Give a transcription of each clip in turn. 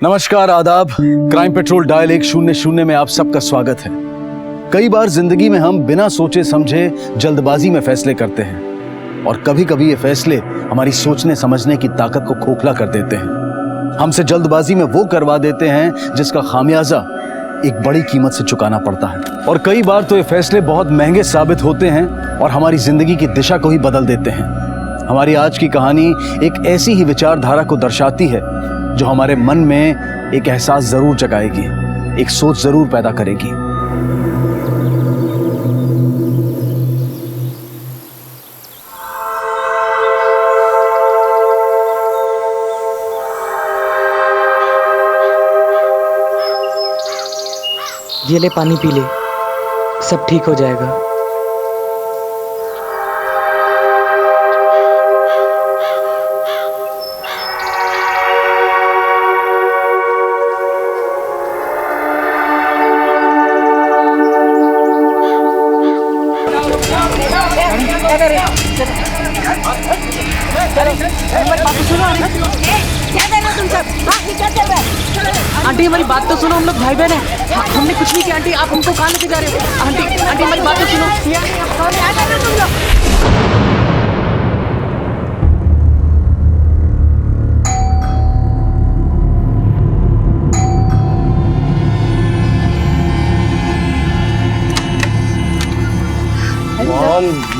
नमस्कार, आदाब। Crime petrol dial 100 में आप सबका स्वागत है। कई बार जिंदगी में हम बिना सोचे समझे जल्दबाजी में फैसले करते हैं और कभी कभी ये फैसले हमारी सोचने समझने की ताकत को खोखला कर देते हैं। हमसे जल्दबाजी में वो करवा देते हैं जिसका खामियाजा एक बड़ी कीमत से चुकाना पड़ता है। और कई बार तो ये फैसले बहुत महंगे साबित होते हैं और हमारी जिंदगी की दिशा को ही बदल देते हैं। हमारी आज की कहानी एक ऐसी ही विचारधारा को दर्शाती है जो हमारे मन में एक एहसास जरूर जगाएगी, एक सोच जरूर पैदा करेगी। ये ले पानी पी ले, सब ठीक हो जाएगा। आंटी हमारी बात तो सुनो, हम लोग भाई बहन हैं। हमने कुछ नहीं किया आंटी, आप हमको कहाँ लेके जा रहे हो? आंटी हमारी बात तो सुनो।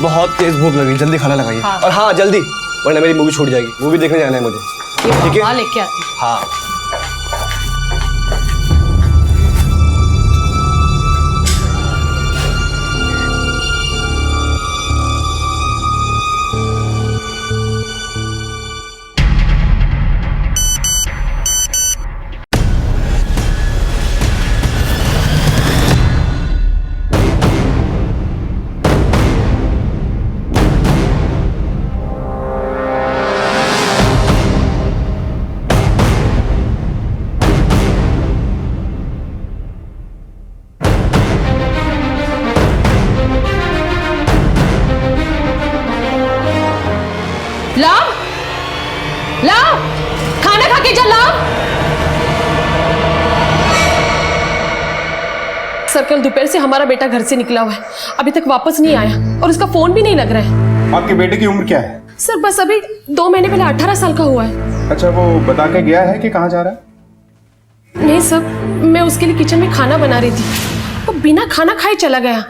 बहुत तेज भूख लगी, जल्दी खाना लगाइए। हाँ। और हाँ जल्दी, वरना मेरी मूवी छूट जाएगी। मूवी देखने जाना है मुझे, ठीक है? लेके आती। हाँ। लाओ, खाना खा के जा। लाओ। सर कल दोपहर से हमारा बेटा घर से निकला हुआ है, अभी तक वापस नहीं आया और उसका फोन भी नहीं लग रहा है। आपके बेटे की उम्र क्या है? सर बस अभी 2 महीने पहले 18 साल का हुआ है। अच्छा, वो बता के गया है कि कहाँ जा रहा है? नहीं सर, मैं उसके लिए किचन में खाना बना रही थी, वो बिना खाना खाए चला गया।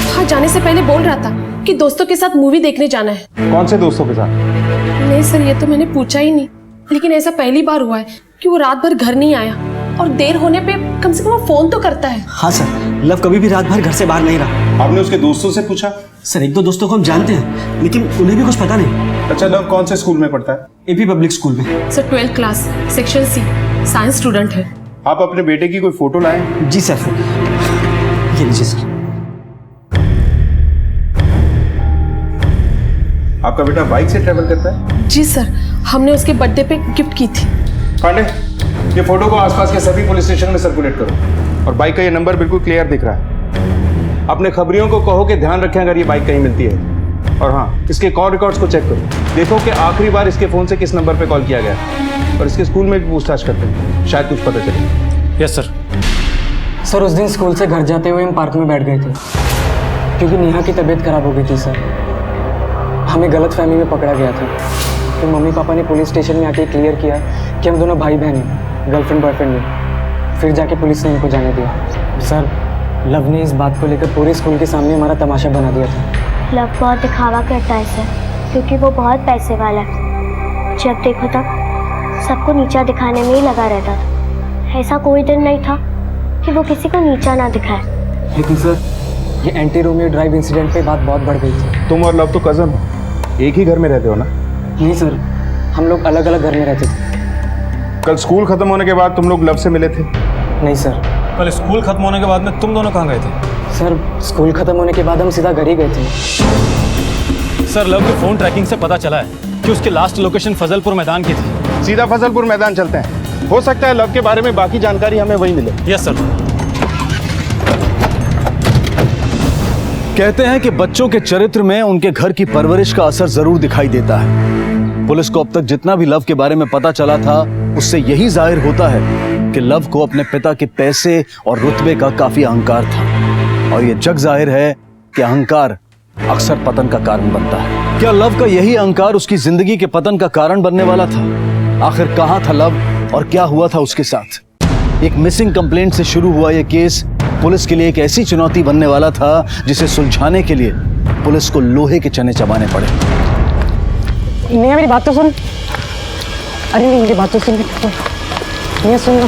हाँ, जाने से पहले बोल रहा था कि दोस्तों के साथ मूवी देखने जाना है। कौन से दोस्तों के साथ? नहीं सर, ये तो मैंने पूछा ही नहीं, लेकिन ऐसा पहली बार हुआ है कि वो रात भर घर नहीं आया और देर होने पे कम से कम वो फोन तो करता है। हाँ सर, लव कभी भी रात भर घर से बाहर नहीं रहा। आपने उसके दोस्तों से पूछा? सर 1-2 दोस्तों को हम जानते हैं, लेकिन उन्हें भी कुछ पता नहीं। अच्छा, लव कौन से स्कूल में पढ़ता है? एपी पब्लिक स्कूल में। Sir 12th class, section C, science student है। आप अपने बेटे की कोई फोटो लाए? जी सर, ये लीजिए सर। आपका बेटा बाइक से ट्रेवल करता है? जी सर, हमने उसके बर्थडे पे गिफ्ट की थी। पांडे, ये फोटो को आसपास के सभी पुलिस स्टेशन में सर्कुलेट करो। और बाइक का ये नंबर बिल्कुल क्लियर दिख रहा है। अपने खबरियों को कहो कि ध्यान रखें अगर ये बाइक कहीं मिलती है। और हाँ, इसके कॉल रिकॉर्ड्स को चेक करो, देखो कि आखिरी बार इसके फोन से किस नंबर पे कॉल किया गया। और इसके स्कूल में भी पूछताछ करते हैं, शायद कुछ पता चले। Yes sir. सर उस दिन स्कूल से घर जाते हुए हम पार्क में बैठ गए थे क्योंकि नेहा की तबीयत खराब हो गई थी। सर हमें गलतफहमी में पकड़ा गया था, तो मम्मी पापा ने पुलिस स्टेशन में आके क्लियर किया कि हम दोनों भाई बहन हैं, गर्लफ्रेंड बॉयफ्रेंड में। फिर जाके पुलिस ने इनको जाने दिया। सर लव ने इस बात को लेकर पूरे स्कूल के सामने हमारा तमाशा बना दिया था। लव बहुत दिखावा करता है सर, क्योंकि वो बहुत पैसे वाला है। जब देखो तब सबको नीचा दिखाने में ही लगा रहता था। ऐसा कोई दिन नहीं था कि वो किसी को नीचा ना दिखाए। लेकिन सर ये एंटी रोमियो ड्राइव इंसिडेंट पे बात बहुत बढ़ गई थी। तुम और लव तो कजन हो, एक ही घर में रहते हो ना? नहीं सर, हम लोग अलग अलग घर में रहते थे। कल स्कूल खत्म होने के बाद तुम लोग लव से मिले थे? नहीं सर। कल स्कूल खत्म होने के बाद में तुम दोनों कहाँ गए थे? सर स्कूल खत्म होने के बाद हम सीधा घर ही गए थे। सर लव के फोन ट्रैकिंग से पता चला है कि उसकी लास्ट लोकेशन फजलपुर मैदान की थी। सीधा फजलपुर मैदान चलते हैं, हो सकता है लव के बारे में बाकी जानकारी हमें वहीं मिले। Yes sir. कहते हैं कि बच्चों के चरित्र में उनके घर की परवरिश का असर जरूर दिखाई देता है। पुलिस को अब तक जितना भी लव के बारे में पता चला था उससे यही जाहिर होता है कि लव को अपने पिता के पैसे और रुतबे का काफी अहंकार था, और यह जग जाहिर है कि अहंकार अक्सर पतन का कारण बनता है। क्या लव का यही अहंकार उसकी जिंदगी के पतन का कारण बनने वाला था? आखिर कहां था लव और क्या हुआ था उसके साथ? एक मिसिंग कंप्लेंट से शुरू हुआ यह केस पुलिस के लिए एक ऐसी चुनौती बनने वाला था जिसे सुलझाने के लिए पुलिस को लोहे के चने चबाने पड़े। नेहा मेरी बात तो सुन। अरे नहीं, मेरी बात तो सुन। नेहा सुन लो।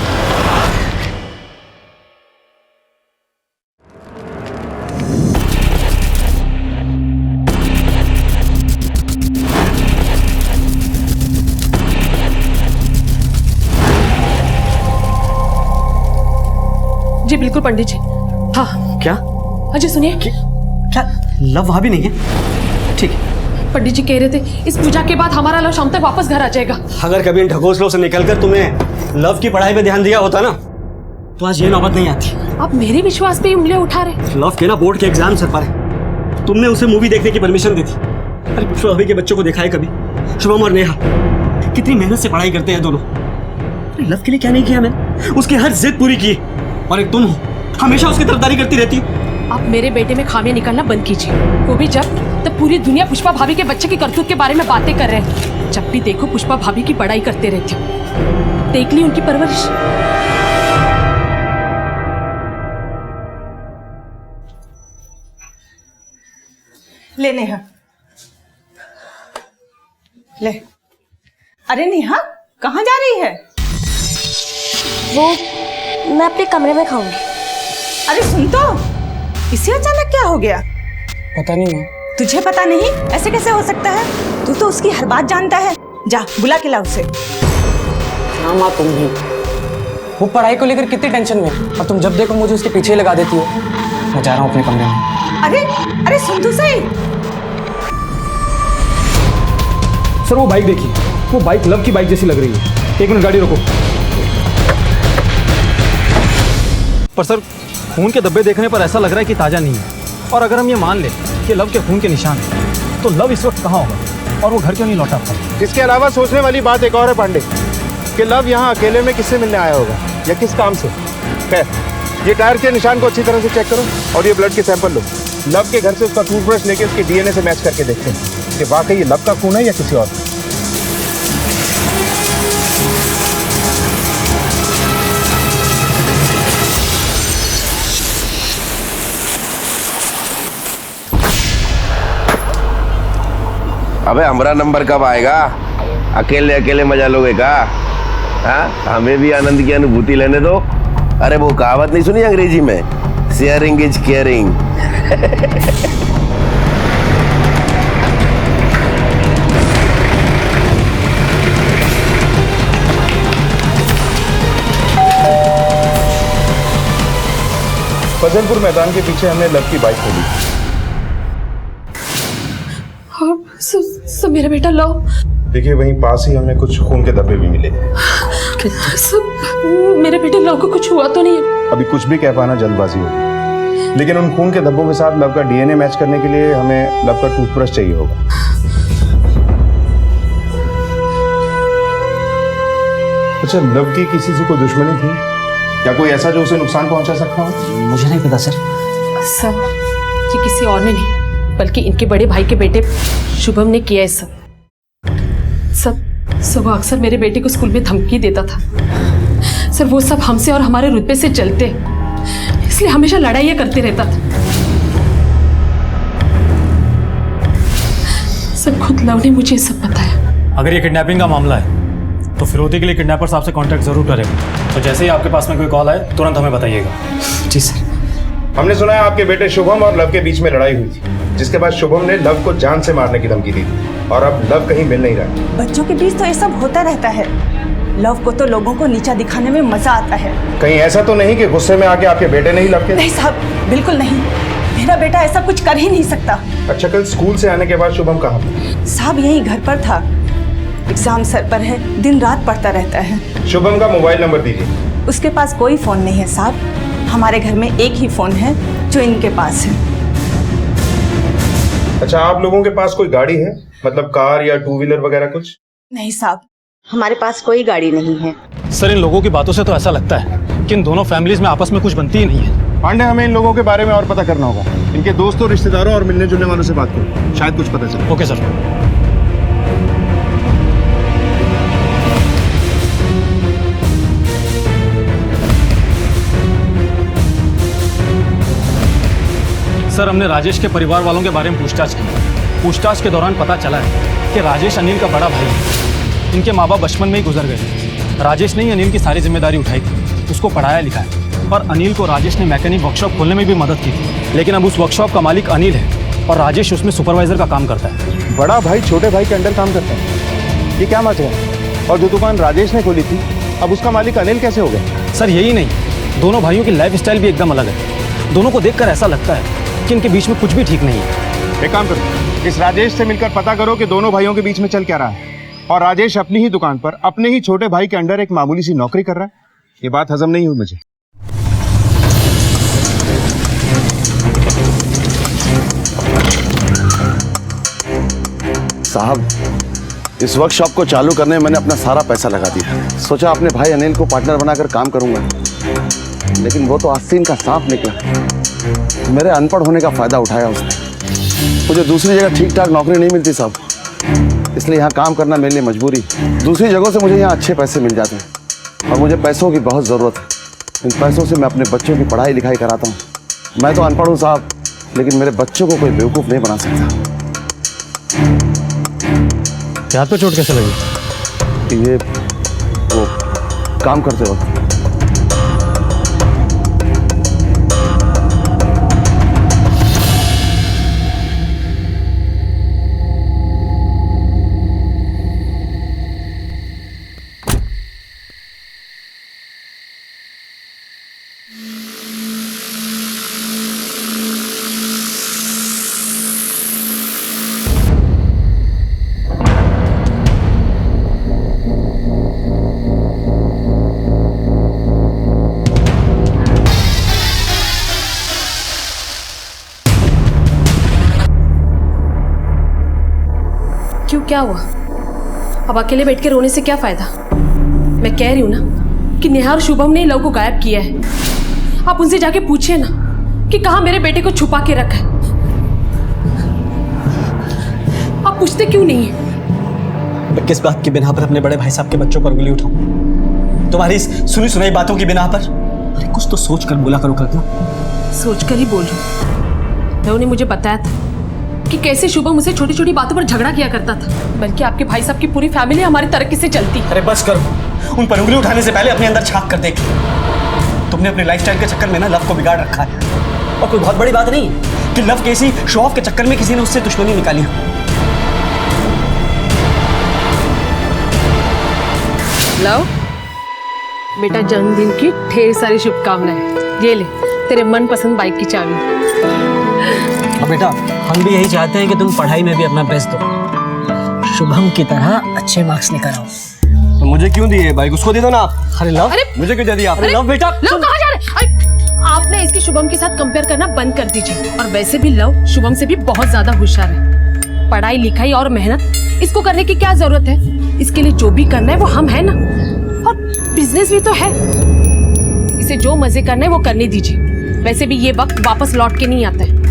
जी बिल्कुल पंडित जी। हाँ क्या अजय सुनिए। क्या लव वहां भी नहीं है? ठीक है। पंडित जी कह रहे थे इस पूजा के बाद हमारा लव शाम तक वापस घर आ जाएगा। अगर कभी इन ढकोसलों से निकलकर तुम्हें लव की पढ़ाई पे ध्यान दिया होता ना, तो आज ये नौबत नहीं आती। आप मेरे विश्वास पे ही उंगलियां उठा रहे। लव के ना बोर्ड के एग्जाम सर पर है। तुमने उसे मूवी देखने की परमिशन दी थी। अरे पूछो अभी के बच्चों को देखा है कभी? शुभम और नेहा कितनी मेहनत से पढ़ाई करते हैं दोनों। अरे लव के लिए क्या नहीं किया मैंने? उसकी हर जिद पूरी की। और एक तुम हो, हमेशा उसकी तरफदारी करती रहती हो। आप मेरे बेटे में खामियां निकालना बंद कीजिए। वो भी जब पूरी दुनिया पुष्पा भाभी के बच्चे की करतूत के बारे में बातें कर रहे हैं। जब भी देखो पुष्पा भाभी की बड़ाई करते रहते हो। देख ली उनकी परवरिश। ले नेहा, ले। अरे नेहा कहाँ जा रही है? वो मैं अपने कमरे में खाऊंगी। अरे सुन तो, इसे अचानक क्या हो गया? पता नहीं माँ। तुझे पता नहीं? ऐसे कैसे हो सकता है? तू तो उसकी हर बात जानता है। जा बुला के ला उसे। हाँ माँ तुम भी। वो पढ़ाई को लेकर कितनी टेंशन में, और तुम जब देखो मुझे उसके पीछे लगा देती हो। मैं जा रहा हूँ अपने कमरे में। अरे अरे सुन तो सही। सर वो बाइक देखिए, वो बाइक लव की बाइक जैसी लग रही है। एक मिनट गाड़ी रोको। पर सर खून के धब्बे देखने पर ऐसा लग रहा है कि ताज़ा नहीं है। और अगर हम ये मान लें कि लव के खून के निशान हैं, तो लव इस वक्त कहाँ होगा और वो घर क्यों नहीं लौटा था? इसके अलावा सोचने वाली बात एक और है पांडे, कि लव यहाँ अकेले में किससे मिलने आया होगा या किस काम से। खैर, ये टायर के निशान को अच्छी तरह से चेक करो और ये ब्लड के सैंपल लो। लव के घर से उसका टूथब्रश लेके उसके डीएनए से मैच करके देखते हैं कि वाकई ये लव का खून है या किसी और। अबे हमारा नंबर कब आएगा? अकेले अकेले मजा लोगे का? हाँ, हमें भी आनंद की अनुभूति लेने दो। अरे वो कहावत नहीं सुनी अंग्रेजी में, शेयरिंग इज केयरिंग। फजलपुर मैदान के पीछे हमने लव की बाइक खोली। हाँ, सब मेरा बेटा लव। देखिए वहीं पास ही हमें कुछ खून के धब्बे भी मिले। सब मेरे बेटे लव को कुछ हुआ तो नहीं है? अभी कुछ भी कह पाना जल्दबाजी होगी, लेकिन उन खून के धब्बों के साथ लव का डीएनए मैच करने के लिए हमें लव का टूथब्रश चाहिए होगा। अच्छा, लव की किसी से कोई दुश्मनी थी या कोई ऐसा जो उसे नुकसान पहुंचा सकता हो? मुझे नहीं पता सर। सब ये किसी और ने नहीं, बल्कि इनके बड़े भाई के बेटे शुभम ने किया है। सब वो अक्सर मेरे बेटे को स्कूल में धमकी देता था। सर वो सब हमसे और हमारे रुतबे से जलते, इसलिए हमेशा लड़ाइयाँ करते रहता था। सर खुद लव ने मुझे सब बताया। अगर ये किडनैपिंग का मामला है तो फिरौती के लिए किडनैपर साहब से कांटेक्ट जरूर करेगा। तो जैसे ही आपके पास में कोई कॉल आए तुरंत हमें बताइएगा। जी सर। हमने सुना है आपके बेटे शुभम और लव के बीच में लड़ाई हुई थी, जिसके बाद शुभम ने लव को जान से मारने की धमकी दी थी, और अब लव कहीं मिल नहीं रहा। बच्चों के बीच तो ये सब होता रहता है। लव को तो लोगों को नीचा दिखाने में मजा आता है। कहीं ऐसा तो नहीं कि गुस्से में आके आपके बेटे ने ही लव के? नहीं साहब, बिल्कुल नहीं। मेरा बेटा ऐसा कुछ कर ही नहीं सकता। अच्छा, कल स्कूल से आने के बाद शुभम कहाँ था? साहब यही घर पर था। एग्जाम सर पर है, दिन रात पढ़ता रहता है। शुभम का मोबाइल नंबर दीजिए। उसके पास कोई फोन नहीं है साहब। हमारे घर में एक ही फोन है जो इनके पास है। अच्छा, आप लोगों के पास कोई गाड़ी है, मतलब कार या टू व्हीलर वगैरह कुछ? नहीं साहब, हमारे पास कोई गाड़ी नहीं है। सर इन लोगों की बातों से तो ऐसा लगता है कि इन दोनों फैमिलीज में आपस में कुछ बनती ही नहीं है। पांडे, हमें इन लोगों के बारे में और पता करना होगा। इनके दोस्तों, रिश्तेदारों और मिलने जुलने वालों से बात करो, शायद कुछ पता चले। Okay sir. सर हमने राजेश के परिवार वालों के बारे में पूछताछ की। पूछताछ के दौरान पता चला है कि राजेश अनिल का बड़ा भाई है। इनके माँ बाप बचपन में ही गुजर गए। राजेश ने ही अनिल की सारी जिम्मेदारी उठाई थी, उसको पढ़ाया लिखाया, और अनिल को राजेश ने मैकेनिक वर्कशॉप खोलने में भी मदद की थी। लेकिन अब उस वर्कशॉप का मालिक अनिल है और राजेश उसमें सुपरवाइजर का काम करता है। बड़ा भाई छोटे भाई के अंडर काम करता है, ये क्या मसला है? और जो दुकान राजेश ने खोली थी, अब उसका मालिक अनिल कैसे हो गया? सर यही नहीं, दोनों भाइयों की लाइफ स्टाइल भी एकदम अलग है। दोनों को देखकर ऐसा लगता है कि इनके बीच में कुछ भी ठीक नहीं है। एक काम करो, इस राजेश से मिलकर पता करो कि दोनों भाइयों के बीच में चल क्या रहा है। और राजेश अपनी ही दुकान पर अपने ही छोटे भाई के अंडर एक मामूली सी नौकरी कर रहा है। ये बात हजम नहीं हुई मुझे। साहब, इस वर्कशॉप को चालू करने में मैंने अपना सारा पैसा लगा दिया। सोचा अपने भाई अनिल को पार्टनर बनाकर काम करूंगा, लेकिन वो तो आस्तीन का सांप निकला। मेरे अनपढ़ होने का फायदा उठाया उसने। मुझे दूसरी जगह ठीक ठाक नौकरी नहीं मिलती साहब, इसलिए यहाँ काम करना मेरे लिए मजबूरी। दूसरी जगहों से मुझे यहाँ अच्छे पैसे मिल जाते हैं और मुझे पैसों की बहुत ज़रूरत है। इन पैसों से मैं अपने बच्चों की पढ़ाई लिखाई कराता हूँ। मैं तो अनपढ़ हूँ साहब, लेकिन मेरे बच्चों को कोई बेवकूफ़ नहीं बना सकता। हाथ पे चोट कैसे लगी? ये वो काम करते वक्त। क्यों, क्या हुआ? अब अकेले बैठ के रोने से क्या फायदा? मैं कह रही हूं ना कि नेहा और शुभम ने लव को गायब किया है। आप उनसे जाके पूछिए ना कि कहाँ मेरे बेटे को छुपा के रखा है। आप पूछते क्यों नहीं है? मैं किस बात की बिना पर अपने बड़े भाई साहब के बच्चों पर उंगली उठाऊं? तुम्हारी इस सुनी सुनाई बातों की बिना पर? अरे कुछ तो सोच कर बोला करो कल्पना। सोच कर ही बोल रही हूं। उन्होंने मुझे बताया था कि कैसे शुभम मुझसे छोटी छोटी बातों पर झगड़ा किया करता था, बल्कि आपके भाई साहब की पूरी फैमिली हमारी तरक्की से चलती। अरे बस करो, उन पर उंगली उठाने से पहले अपने अंदर झांक कर देख। तुमने अपने लाइफस्टाइल के चक्कर में ना लव को बिगाड़ रखा है। और कोई बहुत बड़ी बात नहीं कि लव के इसी शो ऑफ के चक्कर में किसी ने उससे दुश्मनी निकाली हो। लव बेटा, जन्मदिन की ढेर सारी शुभकामनाएं। ये ले तेरे मनपसंद बाइक की चाबी। और बेटा, हम भी यही चाहते हैं कि तुम पढ़ाई में भी अपना बेस्ट दो, शुभम की तरह अच्छे मार्क्स लेकर आओ। तो मुझे क्यों दिए बाइक? उसको दे दो ना आप। अरे लव, मुझे क्यों दे दिया आपने? लव बेटा, लव कहाँ जा रहे हैं? आपने इसकी शुभम के साथ कंपेयर करना बंद कर दीजिए। और वैसे भी लव शुभम से भी बहुत ज्यादा होशियार है। पढ़ाई लिखाई और मेहनत इसको करने की क्या जरूरत है? इसके लिए जो भी करना है वो हम है ना, और बिजनेस भी तो है। इसे जो मजे करना है वो करने दीजिए। वैसे भी ये वक्त वापस लौट के नहीं आता है।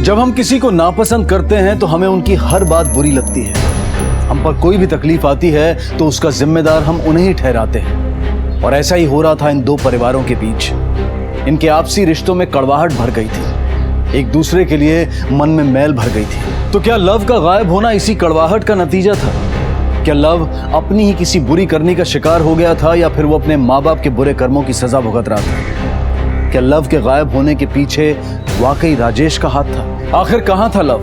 जब हम किसी को नापसंद करते हैं तो हमें उनकी हर बात बुरी लगती है। हम पर कोई भी तकलीफ आती है तो उसका जिम्मेदार हम उन्हें ही ठहराते हैं। और ऐसा ही हो रहा था इन दो परिवारों के बीच। इनके आपसी रिश्तों में कड़वाहट भर गई थी, एक दूसरे के लिए मन में मैल भर गई थी। तो क्या लव का गायब होना इसी कड़वाहट का नतीजा था? क्या लव अपनी ही किसी बुरी करनी का शिकार हो गया था, या फिर वो अपने माँ बाप के बुरे कर्मों की सजा भुगत रहा था? क्या लव के गायब होने के पीछे वाकई राजेश का हाथ था? आखिर कहाँ था लव?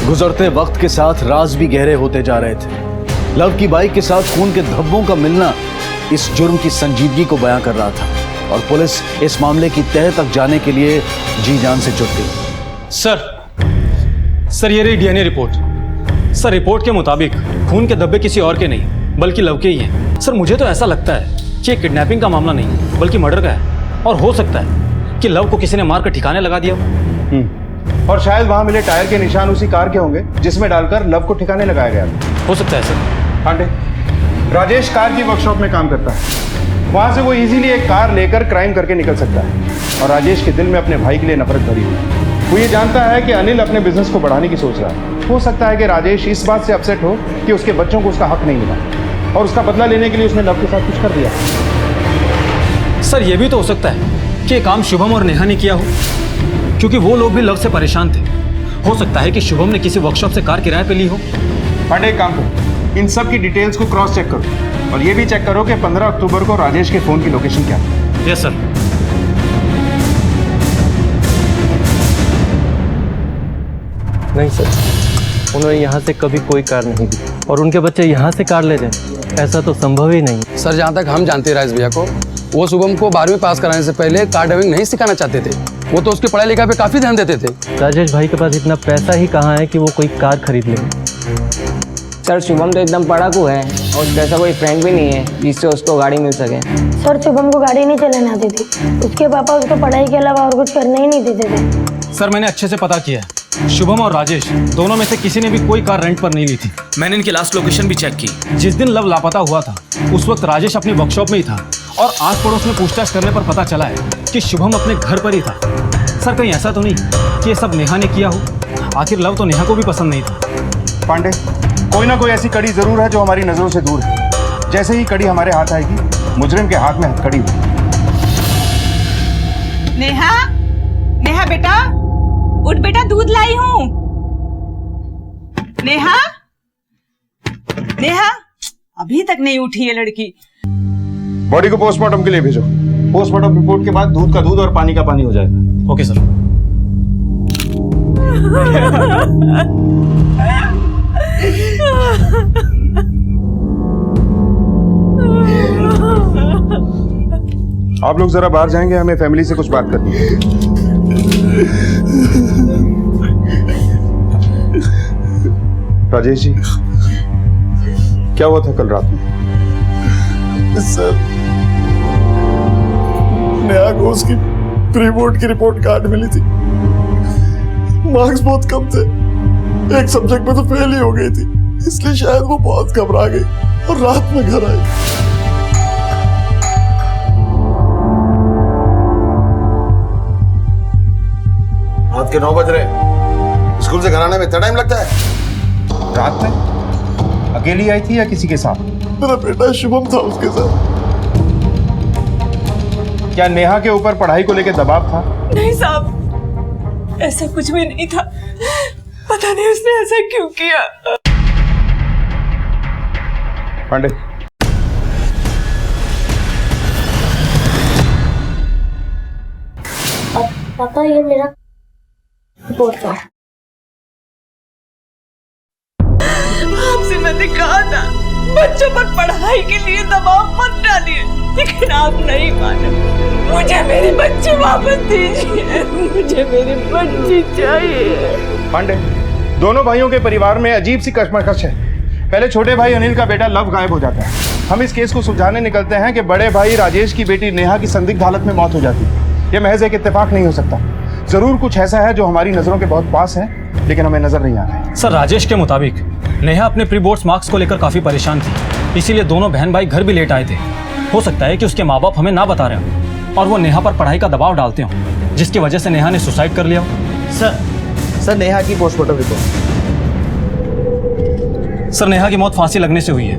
गुजरते वक्त के साथ राज भी गहरे होते जा रहे थे। लव की बाइक के साथ खून के धब्बों का मिलना इस जुर्म की संजीदगी को बयां कर रहा था, और पुलिस इस मामले की तह तक जाने के लिए जी जान से जुट गई। सर ये रही डीएनए रिपोर्ट। सर रिपोर्ट के मुताबिक खून के धब्बे किसी और के नहीं बल्कि लव के ही हैं। सर मुझे तो ऐसा लगता है कि ये किडनैपिंग का मामला नहीं बल्कि मर्डर का है, और हो सकता है कि लव को किसी ने मारकर ठिकाने लगा दिया। और शायद वहां मिले टायर के निशान उसी कार के होंगे जिसमें डालकर लव को ठिकाने लगाया गया था। हो सकता है सर। पांडे, राजेश कार की वर्कशॉप में काम करता है। वहां से वो इजीली एक कार लेकर क्राइम करके निकल सकता है और राजेश के दिल में अपने भाई के लिए नफरत भरी हुई है। वो ये जानता है कि अनिल अपने बिजनेस को बढ़ाने की सोच रहा है। हो सकता है कि राजेश इस बात से अपसेट हो कि उसके बच्चों को उसका हक नहीं मिला और उसका बदला लेने के लिए उसने लव के साथ कुछ कर दिया। सर ये भी तो हो सकता है कि ये काम शुभम और नेहा ने किया हो, क्योंकि वो लोग भी लव से परेशान थे। हो सकता है कि शुभम ने किसी वर्कशॉप से कार किराए पे ली हो। पांडे, एक काम करो, इन सब की डिटेल्स को क्रॉस चेक करो और ये भी चेक करो कि 15 अक्टूबर को राजेश के फोन की लोकेशन क्या है। Yes sir. नहीं सर, उन्होंने यहाँ से कभी कोई कार नहीं दी और उनके बच्चे यहाँ से कार ले जाएं, ऐसा तो संभव ही नहीं। सर जहाँ तक हम जानते हैं राजेश भैया को, वो शुभम को 12वीं पास कराने से पहले कार ड्राइविंग नहीं सिखाना चाहते थे। वो तो उसकी पढ़ाई लिखाई पे काफ़ी ध्यान देते थे। राजेश भाई के पास इतना पैसा ही कहाँ है कि वो कोई कार खरीद ले। सर शुभम तो एकदम पढ़ाकू है और जैसा कोई फ्रेंड भी नहीं है जिससे उसको गाड़ी मिल सके। सर शुभम को गाड़ी नहीं चलाने आती थी, उसके पापा उसको पढ़ाई के अलावा और कुछ करने ही नहीं देते थे। सर मैंने अच्छे से पता किया है, शुभम और राजेश दोनों में से किसी ने भी कोई कार रेंट पर नहीं ली थी। मैंने इनकी लास्ट लोकेशन भी चेक की। जिस दिन लव लापता हुआ था उस वक्त राजेश अपनी वर्कशॉप में ही था और आस पड़ोस में पूछताछ करने पर पता चला है कि शुभम अपने घर पर ही था। सर कहीं ऐसा तो नहीं कि ये सब नेहा ने किया हो? आखिर लव तो नेहा को भी पसंद नहीं था। पांडे, कोई ना कोई ऐसी कड़ी जरूर है जो हमारी नजरों से दूर है। जैसे ही कड़ी हमारे हाथ आएगी, मुजरिम के हाथ में हथकड़ी होगी। नेहा, नेहा बेटा, उठ बेटा, दूध लाई हूँ। नेहा, नेहा, अभी तक नहीं उठी है लड़की। बॉडी को पोस्टमार्टम के लिए भेजो। पोस्टमार्टम रिपोर्ट के बाद दूध का दूध और पानी का पानी हो जाएगा। Okay sir. आप लोग जरा बाहर जाएंगे, हमें फैमिली से कुछ बात करनी है। राजेश जी, क्या हुआ था कल रात में? सर, नेहा को उसकी प्री बोर्ड की रिपोर्ट कार्ड मिली थी। मार्क्स बहुत कम थे, एक सब्जेक्ट में तो फेल ही हो गई थी, इसलिए शायद वो बहुत घबरा गई और रात में घर आई। रात के 9 बज रहे, स्कूल से घर आने में इतना टाइम लगता है? रात में अकेली आई थी या किसी के साथ? मेरा बेटा शुभम था उसके साथ। क्या नेहा के ऊपर पढ़ाई को लेकर दबाव था? नहीं साहब, ऐसा कुछ भी नहीं था। पता नहीं उसने ऐसा क्यों किया। पांडे, पापा ये मेरा रिपोर्ट कार्ड। आपसे मैंने कहा था बच्चों पर पढ़ाई के लिए दबाव मत डालिए, लेकिन आप नहीं माने। मुझे मेरी बच्ची वापस दीजिए, मुझे मेरी बच्ची चाहिए। पांडे, दोनों भाइयों के परिवार में अजीब सी कशमकश है। पहले छोटे भाई अनिल का बेटा लव गायब हो जाता है। हम इस केस को सुलझाने निकलते हैं कि बड़े भाई राजेश की बेटी नेहा की संदिग्ध हालत में मौत हो जाती है। यह महज एक इत्तेफाक नहीं हो सकता। जरूर कुछ ऐसा है जो हमारी नजरों के बहुत पास है, लेकिन हमें नजर नहीं आ रहा है। सर राजेश के मुताबिक नेहा अपने प्री बोर्ड्स मार्क्स को लेकर काफी परेशान थी, इसीलिए दोनों बहन भाई घर भी लेट आए थे। हो सकता है कि उसके माँ बाप हमें ना बता रहे हो और वो नेहा पर पढ़ाई का दबाव डालते हो, जिसकी वजह से नेहा ने सुसाइड कर लिया हो। सर नेहा की पोस्टमार्टम रिपोर्ट। सर नेहा की मौत फांसी लगने से हुई है।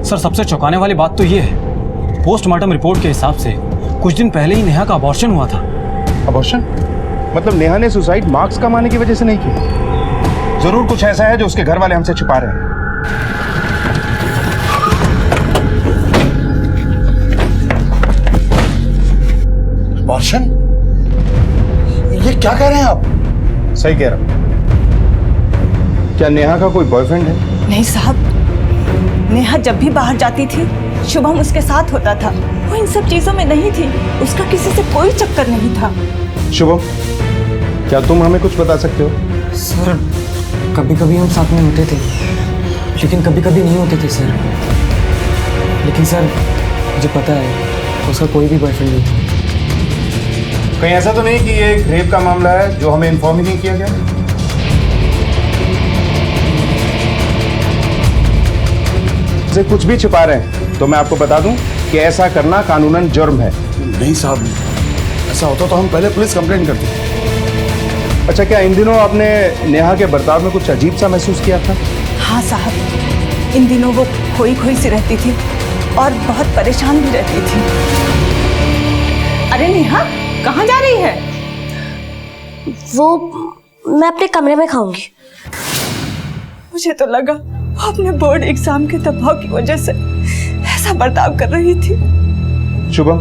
सर सबसे चौंकाने वाली बात तो ये है, पोस्टमार्टम रिपोर्ट के हिसाब से कुछ दिन पहले ही नेहा का अबॉर्शन हुआ था। अबॉर्शन? मतलब नेहा ने सुसाइड मार्क्स कमाने की वजह से नहीं की? जरूर कुछ ऐसा है जो उसके घर वाले हमसे छुपा रहे हैं। अबॉर्शन? ये क्या कह रहे हैं आप? सही कह रहा हूं। क्या नेहा का कोई बॉयफ्रेंड है? नहीं साहब, नेहा जब भी बाहर जाती थी शुभम उसके साथ होता था। वो इन सब चीजों में नहीं थी, उसका किसी से कोई चक्कर नहीं था। शुभम, क्या तुम हमें कुछ बता सकते हो? सर कभी कभी हम साथ में होते थे, लेकिन कभी कभी नहीं होते थे सर। लेकिन सर मुझे पता है उसका कोई भी बॉयफ्रेंड नहीं था। कहीं ऐसा तो नहीं कि ये एक रेप का मामला है जो हमें इन्फॉर्म ही नहीं किया गया? से कुछ भी छिपा रहे हैं तो मैं आपको बता दूं कि ऐसा करना कानूनन जुर्म है। नहीं साहब, ऐसा होता तो हम पहले पुलिस कंप्लेंट करते। अच्छा, क्या इन दिनों आपने नेहा के बर्ताव में कुछ अजीब सा महसूस किया था? हाँ साहब, इन दिनों वो खोई खोई सी रहती थी और बहुत परेशान भी रहती थी। अरे नेहा, कहाँ जा रही है? वो मैं अपने कमरे में खाऊंगी। मुझे तो लगा वो अपने बोर्ड एग्जाम के दबाव की वजह से ऐसा बर्ताव कर रही थी। शुभम,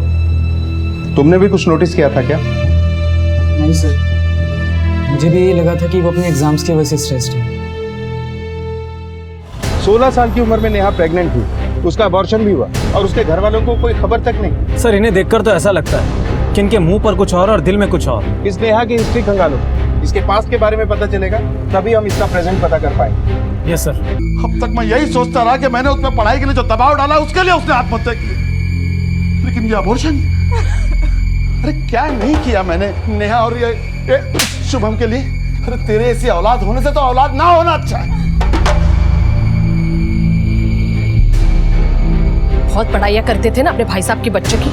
तुमने भी कुछ नोटिस किया था क्या? नहीं सर, मुझे भी यही लगा था कि वो अपने एग्जाम्स की वजह से स्ट्रेस्ड है। 16 साल की उम्र में नेहा प्रेग्नेंट थी, उसका अबॉर्शन भी हुआ और उसके घर वालों को कोई खबर तक नहीं। सर, इन्हें देखकर तो ऐसा लगता है कि इनके मुंह पर कुछ और दिल में कुछ और। इस नेहा की हिस्ट्री खंगालो, इसके पास्ट के बारे में पता चलेगा, तभी हम इसका प्रेजेंट पता कर पाएंगे। Yes sir. अब तक मैं यही सोचता रहा कि मैंने उसमें पढ़ाई के लिए जो दबाव डाला उसके लिए उसने आत्महत्या की, लेकिन ये अबॉर्शन, अरे क्या नहीं किया मैंने नेहा और ये शुभम के लिए? अरे तेरे ऐसी औलाद होने से तो औलाद ना होना अच्छा है। बहुत पढ़ाइयाँ करते थे ना अपने भाई साहब के बच्चों की,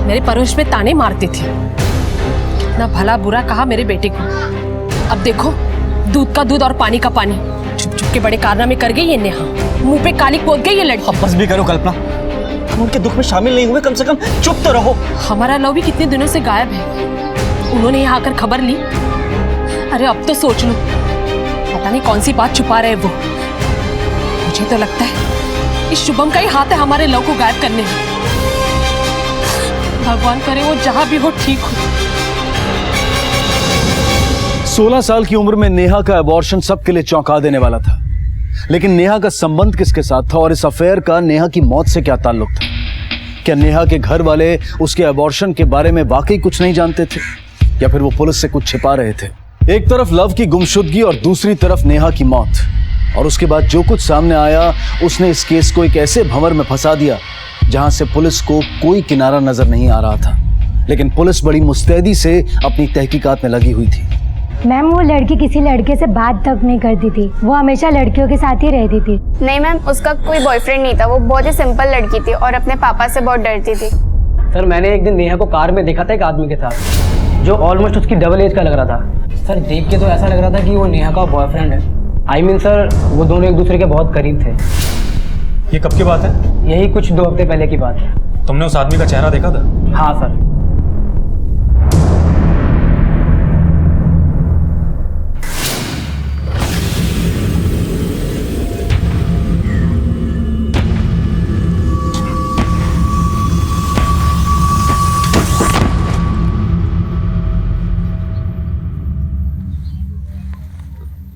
मेरे परवरिश में ताने मारते थे, ना भला बुरा कहा मेरे बेटे को। अब देखो, दूध का दूध और पानी का पानी, छुप छुप के बड़े कारनामे कर गई ये नेहा, मुंह पे कालिक पोत गई ये लड़की। अब बस भी करो कल्पना, हम उनके दुख में शामिल नहीं हुए, कम से कम चुप तो रहो। हमारा लव भी कितने दिनों से गायब है, उन्होंने यहाँ आकर खबर ली। अरे अब तो सोच लो, पता नहीं कौन सी बात छुपा रहे वो। मुझे तो लगता है इस शुभम का ही हाथ है हमारे लव को गायब करने में। भगवान करे वो जहां भी हो ठीक हो। 16 साल की उम्र में नेहा का अबॉर्शन सबके लिए चौंका देने वाला था, लेकिन नेहा का संबंध किसके साथ था और इस अफेयर का नेहा की मौत से क्या ताल्लुक था? क्या नेहा के घर वाले उसके अबॉर्शन के बारे में वाकई कुछ नहीं जानते थे, या फिर वो पुलिस से कुछ छिपा रहे थे? एक तरफ लव की गुमशुदगी और दूसरी तरफ नेहा की मौत, और उसके बाद जो कुछ सामने आया उसने इस केस को एक ऐसे भंवर में फंसा दिया जहां से पुलिस को कोई किनारा नजर नहीं आ रहा था। लेकिन पुलिस बड़ी मुस्तैदी से अपनी तहकीकात में लगी हुई थी। मैम, वो लड़की किसी लड़के से बात तक नहीं करती थी, वो हमेशा लड़कियों के साथ ही रहती थी। नहीं मैम, उसका कोई बॉयफ्रेंड नहीं था, वो बहुत ही सिंपल लड़की थी और अपने पापा से बहुत डरती थी। सर, मैंने एक दिन नेहा को कार में देखा था एक आदमी के साथ, जो ऑलमोस्ट उसकी डबल एज का लग रहा था। सर, देख के तो ऐसा लग रहा था कि वो नेहा का बॉयफ्रेंड है। आई मीन सर, वो दोनों एक दूसरे के बहुत करीब थे। ये कब की बात है? यही कुछ 2 हफ्ते पहले की बात है। तुमने उस आदमी का चेहरा देखा था? हाँ सर।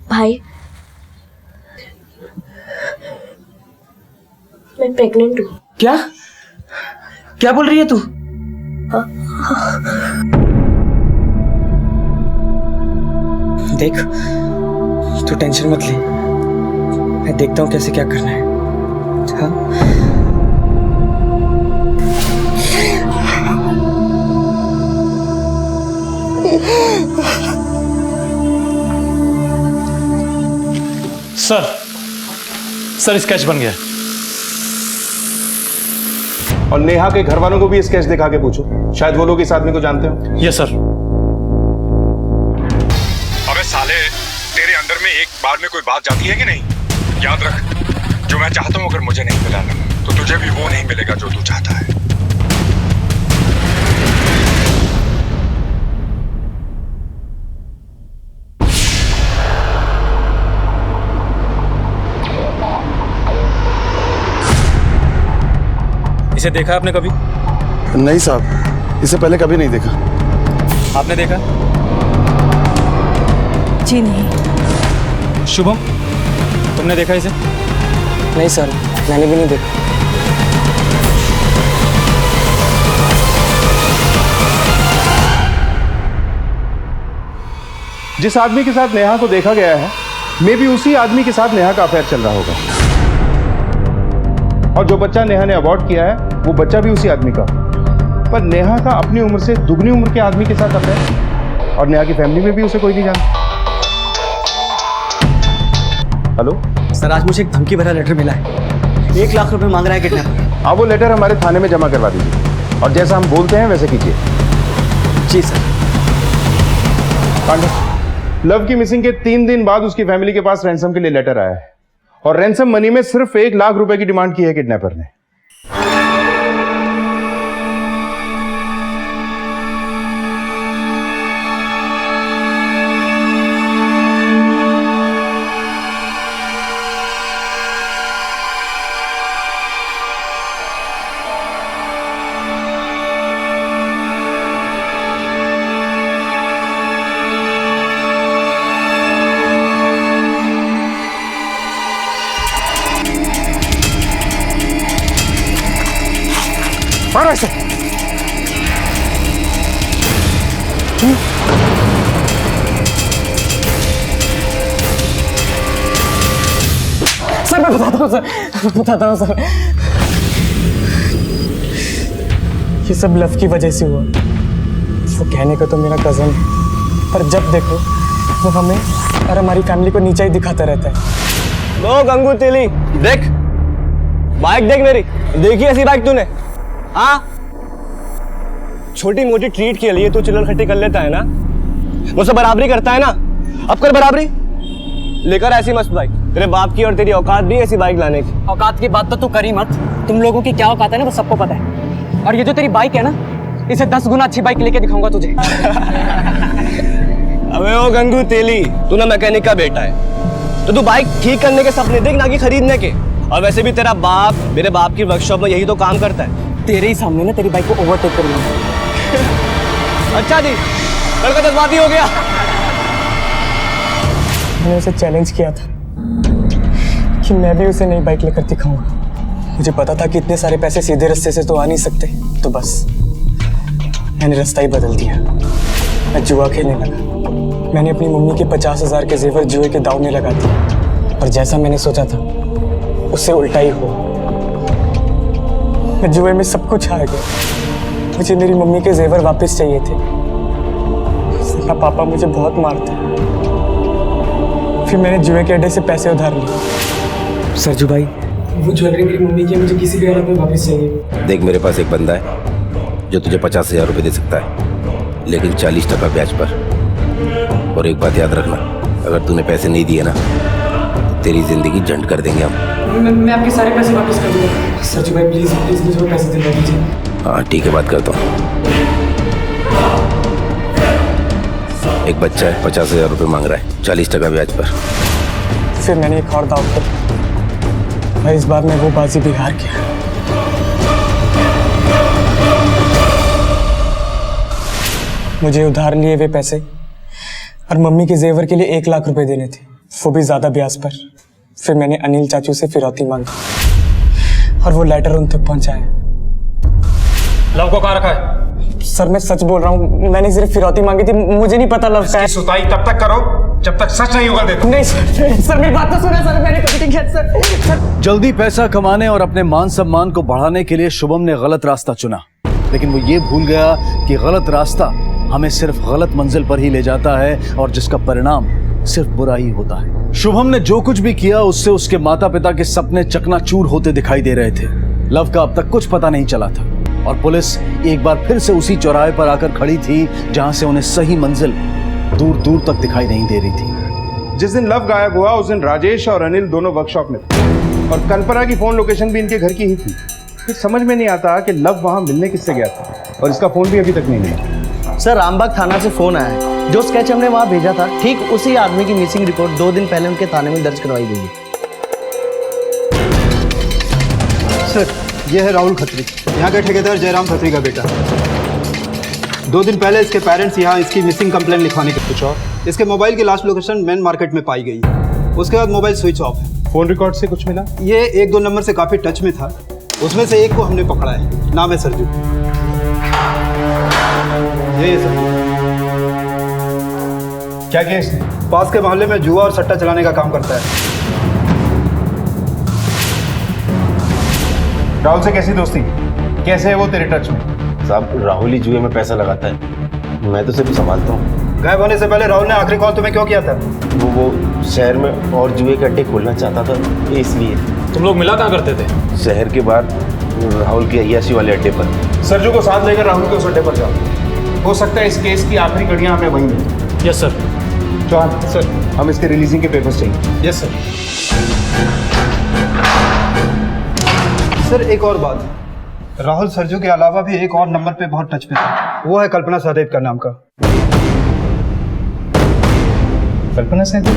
भाई, मैं प्रेग्नेंट हूँ। क्या क्या बोल रही है तू? देख, तू टेंशन मत ले, मैं देखता हूँ कैसे क्या करना है। हाँ? सर स्केच बन गया। और नेहा के घर वालों को भी स्केच दिखा के पूछो, शायद वो लोग इस आदमी को जानते हो। Yes sir. अबे साले, तेरे अंदर में एक बार में कोई बात जाती है कि नहीं? याद रख, जो मैं चाहता हूं अगर मुझे नहीं मिला ना, तो तुझे भी वो नहीं मिलेगा जो तू चाहता है। इसे देखा है आपने कभी? नहीं साहब, इसे पहले कभी नहीं देखा। आपने देखा? जी नहीं। शुभम, तुमने देखा इसे? नहीं सर, मैंने भी नहीं देखा। जिस आदमी के साथ नेहा को देखा गया है, मे भी उसी आदमी के साथ नेहा का अफेयर चल रहा होगा, और जो बच्चा नेहा ने अबॉर्ट किया है वो बच्चा भी उसी आदमी का। पर नेहा का अपनी उम्र से दुगनी उम्र के आदमी के साथ अफेयर, और नेहा की फैमिली में भी उसे कोई नहीं जानता। हेलो सर, आज मुझे एक धमकी भरा लेटर मिला है। 1 लाख रुपए मांग रहा है किडनैपर। आप वो लेटर हमारे थाने में जमा करवा दीजिए और जैसा हम बोलते हैं वैसे कीजिए। जी सर। पांडे, लव की मिसिंग के 3 दिन बाद उसकी फैमिली के पास रैंसम के लिए लेटर आया है और रैंसम मनी में सिर्फ 1 लाख रुपए की डिमांड की है किडनैपर ने। मारो इसे। सर मैं बताता हूँ सर, ये सब लव की वजह से हुआ। वो कहने का तो मेरा कजन है, पर जब देखो वो हमें और हमारी फैमिली को नीचा ही दिखाता रहता है। लो गंगू तेली, देख बाइक देख मेरी, देखी ऐसी बाइक तूने? हाँ, छोटी मोटी ट्रीट के लिए तू चिल्लर खट्टी कर लेता है ना, मुझसे बराबरी करता है ना, अब कर बराबरी। लेकर ऐसी मस्त बाइक, तेरे बाप की और तेरी औकात भी ऐसी बाइक लाने की। औकात की बात तो तू करी मत, तुम लोगों की क्या औकात है ना वो सबको पता है। और ये जो तेरी बाइक है ना, इसे 10 गुना अच्छी बाइक लेके दिखाऊंगा तुझे। अबे ओ गंगू तेली, तू ना मैकेनिक का बेटा है, तो तू बाइक ठीक करने के सपने देख ना कि खरीदने के। और वैसे भी तेरा बाप मेरे बाप की वर्कशॉप में यही तो काम करता है। तेरे ही सामने ना तेरी बाइक को ओवरटेक कर लूंगा। अच्छा जी, कल का जज्बाती हो गया। मैंने उसे चैलेंज किया था कि मैं भी उसे नई बाइक लेकर दिखाऊंगा। मुझे पता था कि इतने सारे पैसे सीधे रास्ते से तो आ नहीं सकते, तो बस मैंने रास्ता ही बदल दिया। मैं जुआ खेलने लगा। मैंने अपनी मम्मी के 50,000 के जेवर जुए के दाव में लगा दिए, और जैसा मैंने सोचा था उससे उल्टा ही हुआ। मैं जुए में सब कुछ हार गया। मुझे मेरी मम्मी के जेवर वापस चाहिए थे। मेरा पापा मुझे बहुत मारता। फिर मैंने जुए के अड्डे से पैसे उधार लिए। सरजू भाई, वो ज्वेलरी मेरी मम्मी की, मुझे किसी भी हालत में वापस चाहिए। देख, मेरे पास एक बंदा है जो तुझे 50,000 रुपये दे सकता है, लेकिन 40% ब्याज पर। और एक बात याद रखना, अगर तूने पैसे नहीं दिए ना तो तेरी जिंदगी झंड कर देंगे हम। मैं आपके सारे पैसे वापस कर दूंगा। सरजू भाई प्लीज प्लीज मुझे पैसे दिलवा दीजिए। हाँ ठीक है, बात करता हूँ। एक बच्चा है, 50,000 रुपये मांग रहा है, 40% ब्याज पर। फिर मैंने एक और दाव किया। भाई इस बार मैं वो बाजी भी हार गया। मुझे उधार लिए हुए पैसे और मम्मी के जेवर के लिए 1 लाख रुपए देने थे, वो भी ज्यादा ब्याज पर। फिर मैंने अनिल चाचू से फिरौती मांगी और वो लेटर उन तक पहुंचाया। लव को कहाँ रखा है? सर मैं सच बोल रहा हूँ, मैंने सिर्फ फिरौती मांगी थी, मुझे नहीं पता लव का है। सुताई तब तक करो जब तक सच नहीं होगा देता। नहीं सर मेरी बात तो सुना सर, मैंने कभी नहीं किया सर। जल्दी पैसा कमाने और अपने मान सम्मान को बढ़ाने के लिए शुभम ने गलत रास्ता चुना, लेकिन वो ये भूल गया कि गलत रास्ता हमें सिर्फ गलत मंजिल पर ही ले जाता है और जिसका परिणाम सिर्फ बुरा ही होता है। शुभम ने जो कुछ भी किया उससे उसके माता पिता के सपने चकनाचूर होते दिखाई दे रहे थे। लव का अब तक कुछ पता नहीं चला था और पुलिस एक बार फिर से उसी चौराहे पर आकर खड़ी थी जहां से उन्हें सही मंजिल दूर दूर तक दिखाई नहीं दे रही थी। जिस दिन लव गायब हुआ उस दिन राजेश और अनिल दोनों वर्कशॉप में थे और कल्पना की फोन लोकेशन भी इनके घर की ही थी। फिर समझ में नहीं आता कि लव वहां मिलने किससे गया था और इसका फोन भी अभी तक नहीं मिला। सर रामबाग थाना से फोन आया है, जो स्केच हमने वहाँ भेजा था ठीक उसी आदमी की मिसिंग रिपोर्ट 2 दिन पहले उनके थाने में दर्ज करवाई गई है। सर ये है राहुल खत्री, यहाँ के ठेकेदार जयराम खत्री का बेटा। 2 दिन पहले इसके पेरेंट्स यहाँ इसकी मिसिंग कंप्लेंट लिखवाने के कुछ और इसके मोबाइल की लास्ट लोकेशन मेन मार्केट में पाई गई है। उसके बाद मोबाइल स्विच ऑफ है। फोन रिकॉर्ड से कुछ मिला? ये 1-2 नंबर से काफ़ी टच में था, उसमें से एक को हमने पकड़ा है, नाम है सरजू। ये सरजू। क्या किया इसने? पास के मोहल्ले में जुआ और सट्टा चलाने का काम करता है। राहुल से कैसी दोस्ती? कैसे है वो तेरे टच में? साहब राहुल ही जुए में पैसा लगाता है, मैं तो सिर्फ संभालता हूँ। गायब होने से पहले राहुल ने आखिरी कॉल तुम्हें क्यों किया था? वो शहर में और जुए के अड्डे खोलना चाहता था, इसलिए। तुम लोग मिला कहाँ करते थे? शहर के बाहर राहुल की अय्याशी वाले अड्डे पर। सरजू को साथ लेकर राहुल के उस अड्डे पर जाओ। हो सकता है इस केस की आखिरी कड़ियां हमें वहीं मिलें। Yes sir. चौहान सर, हम इसके रिलीजिंग के पेपर्स चाहिए। Yes sir. सर एक और बात, राहुल सरजू के अलावा भी एक और नंबर पे बहुत टच पे था, वो है कल्पना सहदेव का नाम का। कल्पना सहदेव?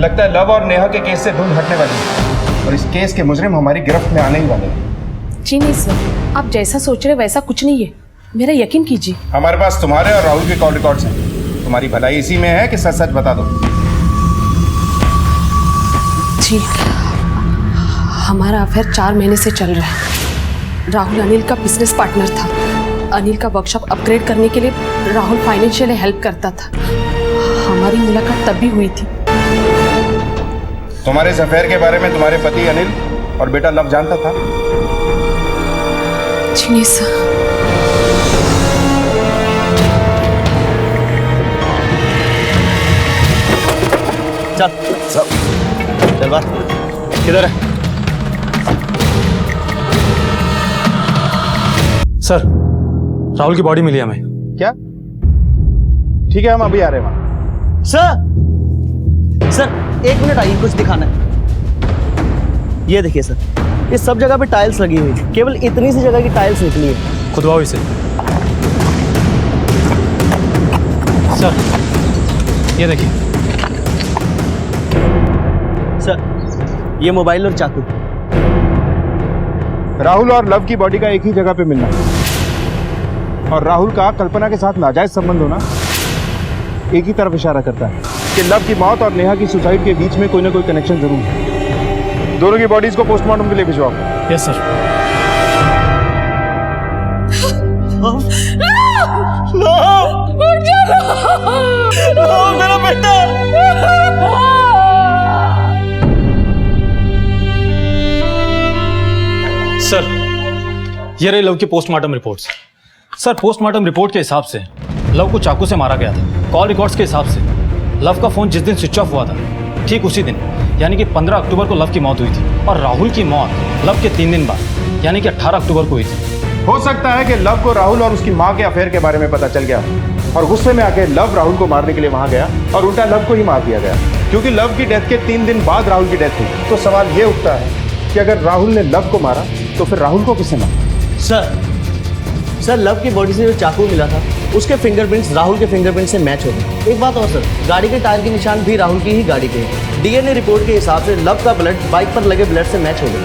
लगता है लव और नेहा के केस से धुन हटने वाली है और इस केस के मुजरिम हमारी गिरफ्त में आने ही वाले हैं। जी नहीं सर, आप जैसा सोच रहे वैसा कुछ नहीं है, मेरा यकीन कीजिए। हमारे पास तुम्हारे और राहुल के कॉल रिकॉर्ड्स हैं। तुम्हारी भलाई इसी में है कि सच सच बता दो। जी, हमारा अफेयर 4 महीने से चल रहा है। राहुल अनिल का बिजनेस पार्टनर था। अनिल का वर्कशॉप अपग्रेड करने के लिए राहुल फाइनेंशियली हेल्प करता था। हमारी मुलाकात तब भी हुई थी। तुम्हारे इस अफेयर के बारे में तुम्हारे पति अनिल और बेटा लव जानता था? जी नहीं सर। चल बात किधर है? सर, राहुल की बॉडी मिली हमें। क्या? ठीक है, हम अभी आ रहे हैं वहां। सर 1 मिनट आइए, कुछ दिखाना है। ये देखिए सर, इस सब जगह पे टाइल्स लगी हुई है, केवल इतनी सी जगह की टाइल्स निकली है। खुदवाओ इसे। सर ये देखिए। सर ये मोबाइल और चाकू। राहुल और लव की बॉडी का एक ही जगह पे मिलना और राहुल का कल्पना के साथ नाजायज संबंध होना एक ही तरफ इशारा करता है कि लव की मौत और नेहा की सुसाइड के बीच में कोई ना कोई कनेक्शन जरूर है। दोनों की बॉडीज को पोस्टमार्टम के लिए भिजवाओ। Yes sir. मेरा बेटा। सर ये रही लव की postmortem reports. Sir postmortem report के हिसाब से लव को चाकू से मारा गया था। कॉल रिकॉर्ड्स के हिसाब से लव का फोन जिस दिन स्विच ऑफ हुआ था ठीक उसी दिन यानी कि 15 अक्टूबर को लव की मौत हुई थी और राहुल की मौत लव के 3 दिन बाद यानी कि 18 अक्टूबर को हुई थी। हो सकता है कि लव को राहुल और उसकी माँ के अफेयर के बारे में पता चल गया और गुस्से में आके लव राहुल को मारने के लिए वहां गया और उल्टा लव को ही मार दिया गया। क्योंकि लव की डेथ के 3 दिन बाद राहुल की डेथ हुई, तो सवाल ये उठता है कि अगर राहुल ने लव को मारा तो फिर राहुल को किसने मारा? सर लव की बॉडी से जो चाकू मिला था उसके फिंगरप्रिंट्स राहुल के फिंगरप्रिंट से मैच हो गए। एक बात और सर, गाड़ी के टायर के निशान भी राहुल की ही गाड़ी के हैं। डीएनए रिपोर्ट के हिसाब से लव का ब्लड बाइक पर लगे ब्लड से मैच हो गया।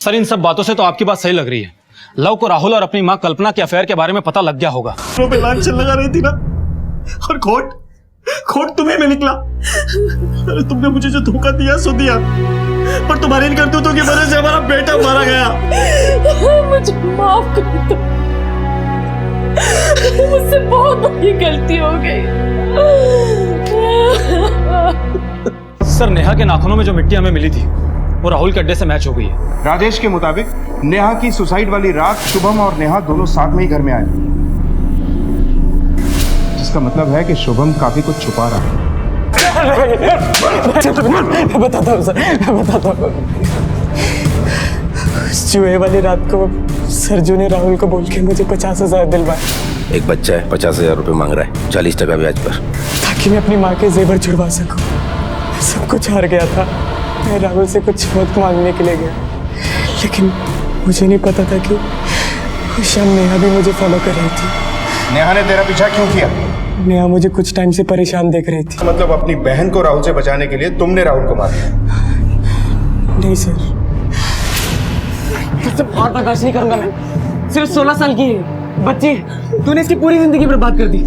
सर इन सब बातों से तो आपकी बात सही लग रही है। लव को राहुल और अपनी माँ कल्पना के अफेयर के बारे में पता लग गया होगा। लांछन लगा रही थी ना, और खोट तुम्हें में निकला। अरे तुमने मुझे जो धोखा दिया सो दिया, और तुम्हारे इन करतूतों की वजह से हमारा बेटा मारा गया। मुझे माफ कर दो, मुझसे बहुत बड़ी गलती हो गई। सर नेहा के नाखूनों में जो मिट्टी हमें मिली थी वो राहुल के अड्डे से मैच हो गई है। राजेश के मुताबिक नेहा की सुसाइड वाली रात शुभम और नेहा दोनों साथ में ही घर में आए, जिसका मतलब है कि शुभम काफी कुछ छुपा रहा है। मैं बताता हूँ सर, मैं बताता हूँ। जुए वाली रात को सरजू ने राहुल को बोल के मुझे 50,000 दिलवाए। एक बच्चा है 50,000 रुपये मांग रहा है 40% ब्याज पर, ताकि मैं अपनी माँ के जेवर छुड़वा सकूं। सब कुछ हार गया था। मैं राहुल से कुछ मदद मांगने के लिए गया, लेकिन मुझे नहीं पता था कि उस शाम नेहा भी मुझे फॉलो कर रही थी। नेहा ने तेरा पीछा क्यों किया? नेहा मुझे कुछ टाइम से परेशान देख रही थी। मतलब अपनी बहन को राहुल से बचाने के लिए तुमने राहुल को मारा? नहीं सर, तुझसे और बर्दाश्त नहीं करूंगा मैं। सिर्फ 16 साल की है बच्ची, तूने इसकी पूरी जिंदगी बर्बाद कर दी।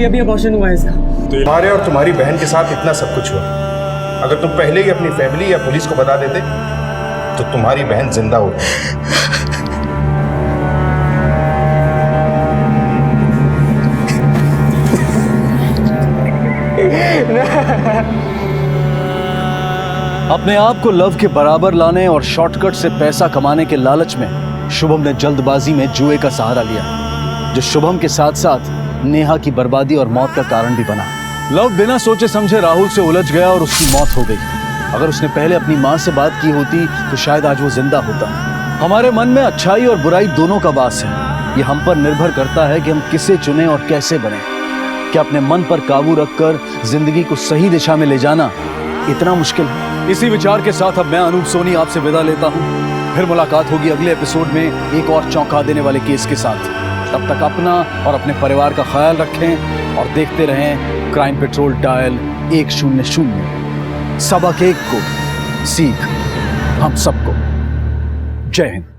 अभी अबॉर्शन हुआ है इसका। तुम्हारे और तुम्हारी बहन के साथ इतना सब कुछ हुआ, अगर तुम पहले ही अपनी फैमिली या पुलिस को बता देते तो तुम्हारी बहन जिंदा होती। अपने आप को लव के बराबर लाने और शॉर्टकट से पैसा कमाने के लालच में शुभम ने जल्दबाजी में जुए का सहारा लिया, जो शुभम के साथ साथ नेहा की बर्बादी और मौत का कारण भी बना। लव बिना सोचे समझे राहुल से उलझ गया और उसकी मौत हो गई। अगर उसने पहले अपनी माँ से बात की होती तो शायद आज वो जिंदा होता। हमारे मन में अच्छाई और बुराई दोनों का वास है। ये हम पर निर्भर करता है कि हम किसे चुनें और कैसे बने। क्या अपने मन पर काबू रखकर जिंदगी को सही दिशा में ले जाना इतना मुश्किल है? इसी विचार के साथ अब मैं अनूप सोनी आपसे विदा लेता हूँ। फिर मुलाकात होगी अगले एपिसोड में एक और चौंका देने वाले केस के साथ। तब तक अपना और अपने परिवार का ख्याल रखें और देखते रहें क्राइम पेट्रोल डायल 100। सबक एक को सीख हम सबको। जय हिंद।